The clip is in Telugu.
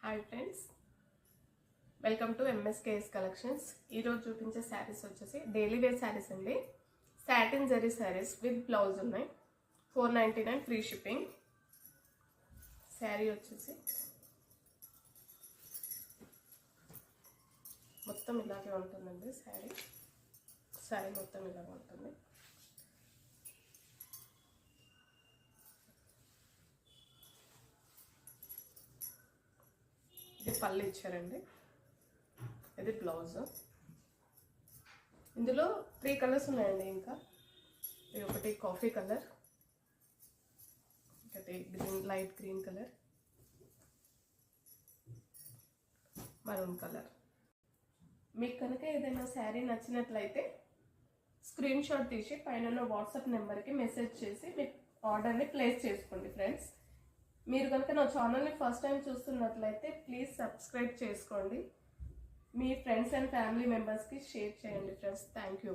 Hi friends, welcome to MSKS collections. ఈరోజు చూపించే శారీస్ వచ్చేసి డైలీ వేర్ శారీస్ అండి. Satin zari saris with blouse ఉన్నాయి. 499 ఫ్రీ షిప్పింగ్. శారీ వచ్చేసి మొత్తం ఇలాగే ఉంటుందండి. శారీ మొత్తం ఇలాగే ఉంటుంది. ఇది పళ్ళు ఇచ్చారండి. ఇది బ్లౌజ్. ఇందులో 3 కలర్స్ ఉన్నాయండి. ఇంకా ఇది ఒకటి కాఫీ కలర్, ఒకటి green, light green colour, maroon colour. మీకు కనుక ఏదైనా శారీ నచ్చినట్లయితే స్క్రీన్ షాట్ తీసి పైన వాట్సాప్ నెంబర్కి మెసేజ్ చేసి మీ ఆర్డర్ని ప్లేస్ చేసుకోండి ఫ్రెండ్స్. మీరు కనుక నా ఛానల్ని ఫస్ట్ టైం చూస్తున్నట్లయితే ప్లీజ్ సబ్స్క్రైబ్ చేసుకోండి. మీ ఫ్రెండ్స్ అండ్ ఫ్యామిలీ మెంబర్స్కి షేర్ చేయండి ఫ్రెండ్స్. Thank you.